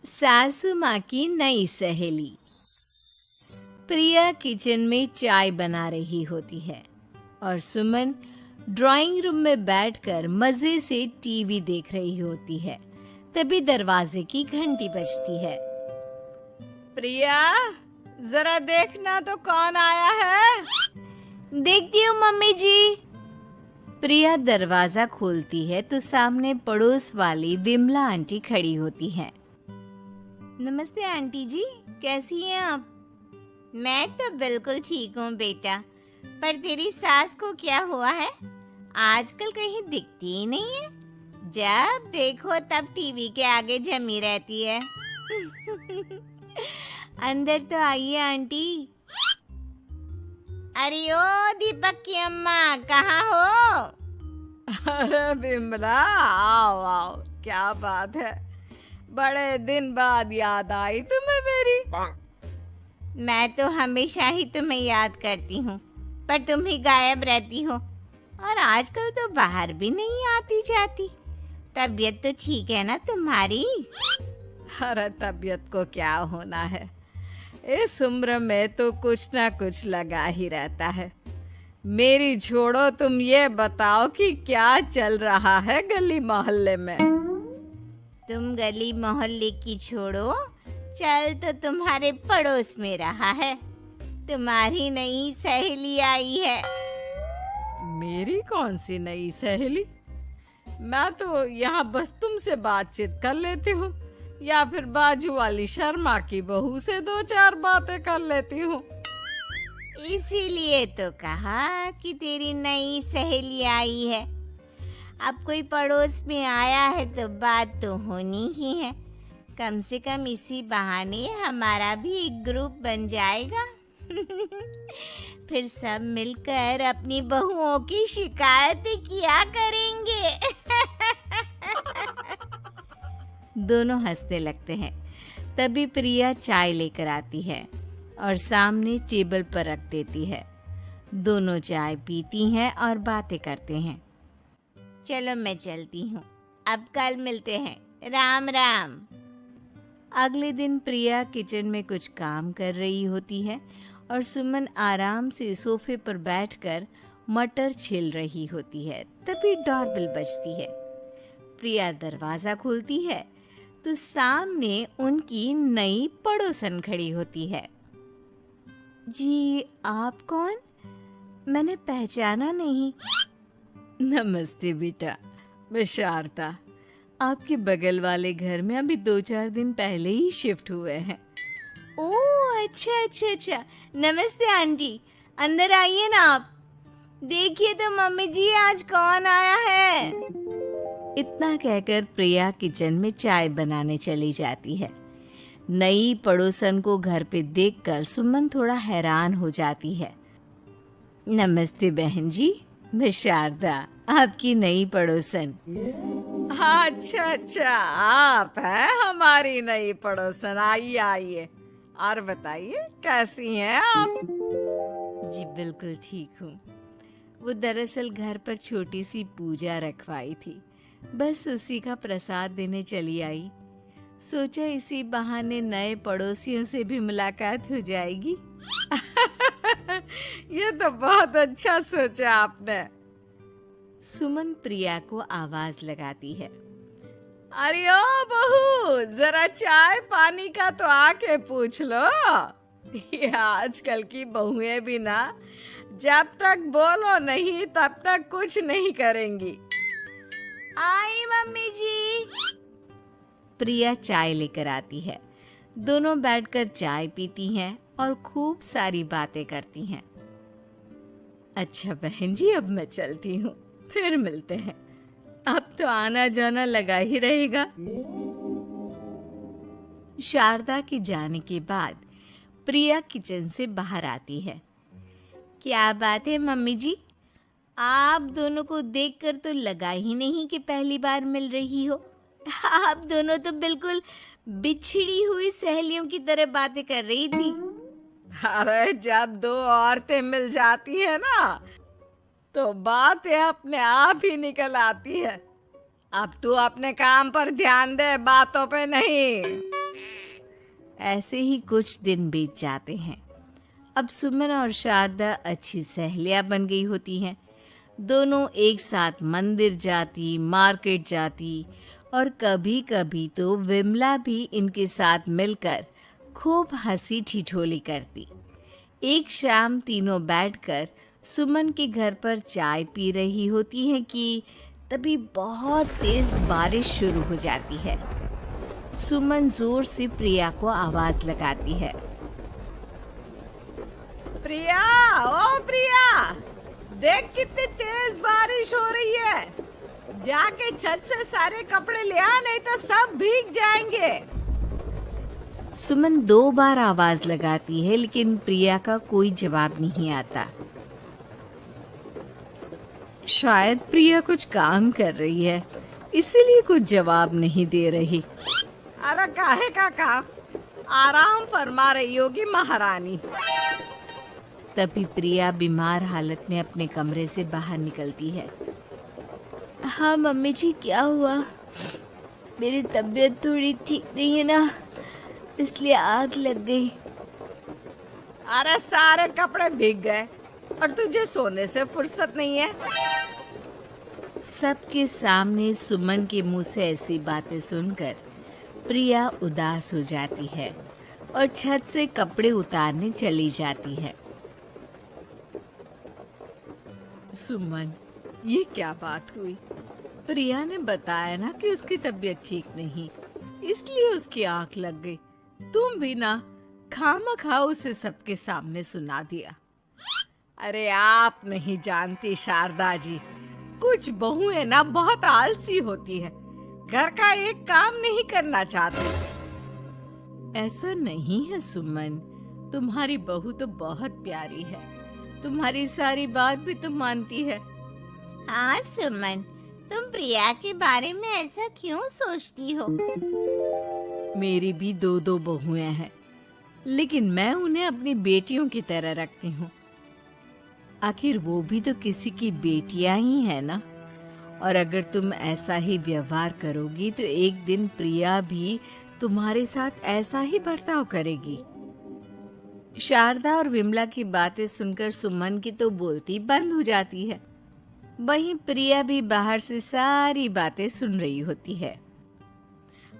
सासू माँ की नई सहेली। प्रिया किचन में चाय बना रही होती है और सुमन ड्राइंग रूम में बैठकर मजे से टीवी देख रही होती है। तभी दरवाजे की घंटी बजती है। प्रिया, जरा देखना तो कौन आया है। देखती हूँ मम्मी जी। प्रिया दरवाजा खोलती है तो सामने पड़ोस वाली विमला आंटी खड़ी होती है। नमस्ते आंटी जी, कैसी हैं आप? मैं तो बिल्कुल ठीक हूँ बेटा, पर तेरी सास को क्या हुआ है? आजकल कहीं दिखती ही नहीं है। जब देखो तब टीवी के आगे जमी रहती है। अंदर तो आइए आंटी। अरे ओ दीपक की अम्मा, कहाँ हो? अरे बिमला, आओ आओ, क्या बात है, बड़े दिन बाद याद आई तुम्हें मेरी। मैं तो हमेशा ही तुम्हें याद करती हूँ, पर तुम ही गायब रहती हो और आजकल तो बाहर भी नहीं आती जाती। तबीयत तो ठीक है ना तुम्हारी? अरे तबीयत को क्या होना है, इस उम्र में तो कुछ ना कुछ लगा ही रहता है। मेरी छोड़ो, तुम ये बताओ कि क्या चल रहा है गली मोहल्ले में। तुम गली मोहल्ले की छोड़ो, चल तो तुम्हारे पड़ोस में रहा है। तुम्हारी नई सहेली आई है। मेरी कौन सी नई सहेली? मैं तो यहाँ बस तुमसे बातचीत कर लेती हूँ, या फिर बाजू वाली शर्मा की बहू से दो चार बातें कर लेती हूँ। इसीलिए तो कहा कि तेरी नई सहेली आई है। अब कोई पड़ोस में आया है तो बात तो होनी ही है। कम से कम इसी बहाने हमारा भी एक ग्रुप बन जाएगा। फिर सब मिलकर अपनी बहुओं की शिकायतें किया करेंगे। दोनों हंसने लगते हैं। तभी प्रिया चाय लेकर आती है और सामने टेबल पर रख देती है। दोनों चाय पीती हैं और बातें करते हैं। चलो मैं चलती हूँ, अब कल मिलते हैं। राम राम। अगले दिन प्रिया किचन में कुछ काम कर रही होती है और सुमन आराम से सोफे पर बैठकर मटर छील रही होती है। तभी डोरबेल बजती है। प्रिया दरवाजा खोलती है तो सामने उनकी नई पड़ोसन खड़ी होती है। जी, आप कौन? मैंने पहचाना नहीं। नमस्ते बेटा, मैं शारदा, आपके बगल वाले घर में अभी 2-4 दिन पहले ही शिफ्ट हुए हैं। ओह अच्छा अच्छा अच्छा, नमस्ते आंटी, अंदर आइए ना आप। देखिए तो मम्मी जी, आज कौन आया है। इतना कहकर प्रिया किचन में चाय बनाने चली जाती है। नई पड़ोसन को घर पे देखकर सुमन थोड़ा हैरान हो जाती है। नमस्ते बहन जी, मैं शारदा, आपकी नई पड़ोसन। अच्छा अच्छा, आप हैं हमारी नई पड़ोसन। आइए आइए, और बताइए कैसी हैं आप? जी बिल्कुल ठीक हूँ। वो दरअसल घर पर छोटी सी पूजा रखवाई थी, बस उसी का प्रसाद देने चली आई। सोचा इसी बहाने नए पड़ोसियों से भी मुलाकात हो जाएगी। ये तो बहुत अच्छा सोचा आपने। सुमन प्रिया को आवाज लगाती है। अरे ओ बहू, जरा चाय पानी का तो आके पूछ लो। ये आजकल की बहुएं भी ना, जब तक बोलो नहीं तब तक कुछ नहीं करेंगी। आई मम्मी जी। प्रिया चाय लेकर आती है। दोनों बैठकर चाय पीती हैं और खूब सारी बातें करती हैं। अच्छा बहन जी, अब मैं चलती हूँ, फिर मिलते हैं। अब तो आना जाना लगा ही रहेगा। शारदा के जाने के बाद प्रिया किचन से बाहर आती है। क्या बात है मम्मी जी, आप दोनों को देखकर तो लगा ही नहीं कि पहली बार मिल रही हो। आप दोनों तो बिल्कुल बिछड़ी हुई सहेलियों की तरह बातें कर रही थी। अरे जब दो औरतें मिल जाती है ना, तो बातें अपने आप ही निकल आती है। अब तू अपने काम पर ध्यान दे, बातों पे नहीं। ऐसे ही कुछ दिन बीत जाते हैं। अब सुमन और शारदा अच्छी सहेलियां बन गई होती हैं। दोनों एक साथ मंदिर जाती, मार्केट जाती और कभी कभी तो विमला भी इनके साथ मिलकर खूब हंसी ठिठोली करती। एक शाम तीनों बैठकर सुमन के घर पर चाय पी रही होती हैं कि तभी बहुत तेज बारिश शुरू हो जाती है। सुमन जोर से प्रिया को आवाज लगाती है। प्रिया, ओ प्रिया, देख कितनी तेज बारिश हो रही है। जाके छत से सारे कपड़े ले आ, नहीं तो सब भीग जाएंगे। सुमन 2 बार आवाज लगाती है लेकिन प्रिया का कोई जवाब नहीं आता। शायद प्रिया कुछ काम कर रही है, इसीलिए कुछ जवाब नहीं दे रही। अरे काहे का काम, आराम फरमा रही होगी महारानी। तभी प्रिया बीमार हालत में अपने कमरे से बाहर निकलती है। हाँ मम्मी जी, क्या हुआ? मेरी तबीयत थोड़ी ठीक नहीं है ना, इसलिए आग लग गई। अरे सारे कपड़े भीग गए और तुझे सोने से फुर्सत नहीं है। सबके सामने सुमन के मुंह से ऐसी बातें सुनकर प्रिया उदास हो जाती है और छत से कपड़े उतारने चली जाती है। सुमन, ये क्या बात हुई? प्रिया ने बताया ना कि उसकी तबीयत ठीक नहीं, इसलिए उसकी आंख लग गई। तुम भी ना खामखा उसे सबके सामने सुना दिया। अरे आप नहीं जानती शारदा जी, कुछ बहुएं ना बहुत आलसी होती है, घर का एक काम नहीं करना चाहती। ऐसा नहीं है सुमन, तुम्हारी बहू तो बहुत प्यारी है, तुम्हारी सारी बात भी तो मानती है। हाँ सुमन, तुम प्रिया के बारे में ऐसा क्यों सोचती हो? मेरी भी 2 बहुएं हैं, लेकिन मैं उन्हें अपनी बेटियों की तरह रखती हूँ। आखिर वो भी तो किसी की बेटियां ही है ना। और अगर तुम ऐसा ही व्यवहार करोगी तो एक दिन प्रिया भी तुम्हारे साथ ऐसा ही बर्ताव करेगी। शारदा और विमला की बातें सुनकर सुमन की तो बोलती बंद हो जाती है। वहीं प्रिया भी बाहर से सारी बातें सुन रही होती है।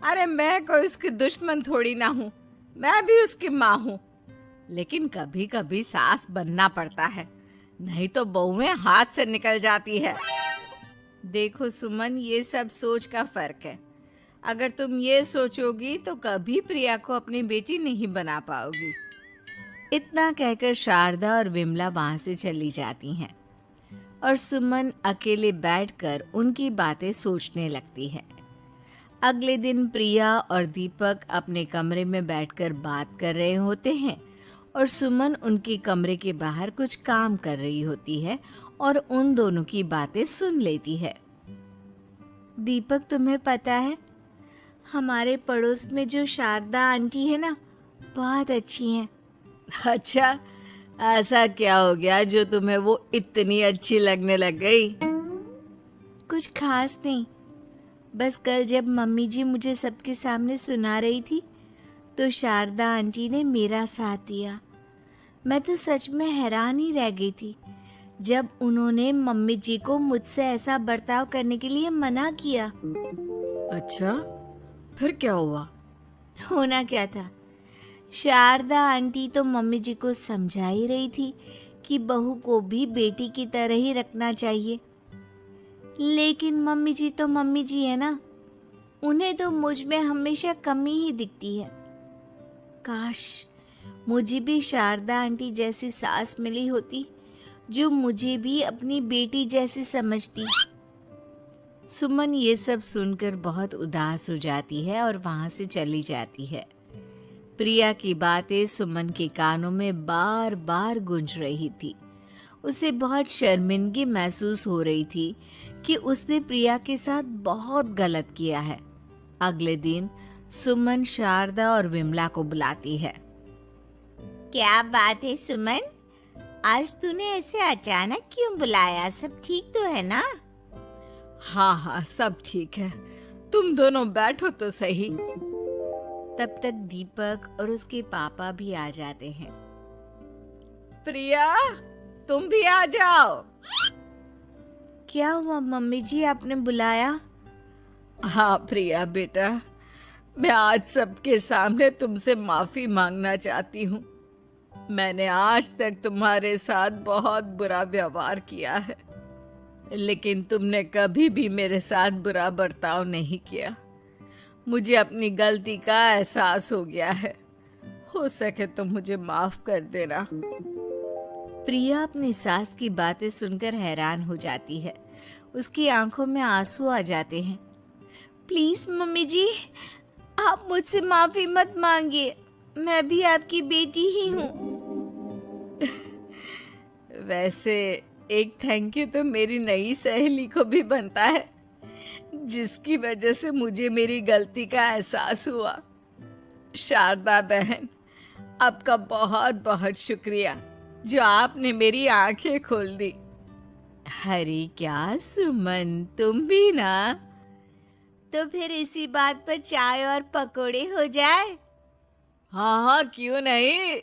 अरे मैं कोई उसकी दुश्मन थोड़ी ना हूँ, मैं भी उसकी माँ हूँ, लेकिन कभी कभी सास बनना पड़ता है, नहीं तो बहुएं हाथ से निकल जाती है। देखो सुमन, ये सब सोच का फर्क है। अगर तुम ये सोचोगी तो कभी प्रिया को अपनी बेटी नहीं बना पाओगी। इतना कहकर शारदा और विमला वहां से चली जाती हैं और सुमन अकेले बैठकर उनकी बातें सोचने लगती है। अगले दिन प्रिया और दीपक अपने कमरे में बैठकर बात कर रहे होते हैं और सुमन उनके कमरे के बाहर कुछ काम कर रही होती है और उन दोनों की बातें सुन लेती है। दीपक, तुम्हें पता है, हमारे पड़ोस में जो शारदा आंटी है ना, बहुत अच्छी हैं। अच्छा, ऐसा क्या हो गया जो तुम्हें वो इतनी अच्छी लगने लग गई? कुछ खास नहीं, बस कल जब मम्मी जी मुझे सबके सामने सुना रही थी तो शारदा आंटी ने मेरा साथ दिया। मैं तो सच में हैरान ही रह गई थी जब उन्होंने मम्मी जी को मुझसे ऐसा बर्ताव करने के लिए मना किया। अच्छा, फिर क्या हुआ? होना क्या था, शारदा आंटी तो मम्मी जी को समझा ही रही थी कि बहू को भी बेटी की तरह ही रखना चाहिए, लेकिन मम्मी जी तो मम्मी जी है ना, उन्हें तो मुझ में हमेशा कमी ही दिखती है। काश मुझे भी शारदा आंटी जैसी सास मिली होती जो मुझे भी अपनी बेटी जैसी समझती। सुमन ये सब सुनकर बहुत उदास हो जाती है और वहां से चली जाती है। प्रिया की बातें सुमन के कानों में बार बार गूंज रही थी। उसे बहुत शर्मिंदगी महसूस हो रही थी कि उसने प्रिया के साथ बहुत गलत किया है। अगले दिन सुमन शारदा और विमला को बुलाती है। क्या बात है सुमन, आज तूने ऐसे अचानक क्यों बुलाया? सब ठीक तो है ना? हाँ हाँ, सब ठीक है, तुम दोनों बैठो तो सही। तब तक दीपक और उसके पापा भी आ जाते हैं। प्रिया, तुम भी आ जाओ। क्या हुआ मम्मी जी, आपने बुलाया? हाँ प्रिया बेटा, मैं आज सबके सामने तुमसे माफी मांगना चाहती हूँ। मैंने आज तक तुम्हारे साथ बहुत बुरा व्यवहार किया है, लेकिन तुमने कभी भी मेरे साथ बुरा बर्ताव नहीं किया। मुझे अपनी गलती का एहसास हो गया है। हो सके तो मुझे माफ कर देना। प्रिया अपनी सास की बातें सुनकर हैरान हो जाती है। उसकी आंखों में आंसू आ जाते हैं। प्लीज मम्मी जी, आप मुझसे माफी मत मांगिए, मैं भी आपकी बेटी ही हूँ। वैसे एक थैंक यू तो मेरी नई सहेली को भी बनता है, जिसकी वजह से मुझे मेरी गलती का एहसास हुआ। शारदा बहन, आपका बहुत बहुत शुक्रिया जो आपने मेरी आंखें खोल दी। अरे क्या सुमन, तुम भी ना। तो फिर इसी बात पर चाय और पकोड़े हो जाए। हाँ हाँ, क्यों नहीं।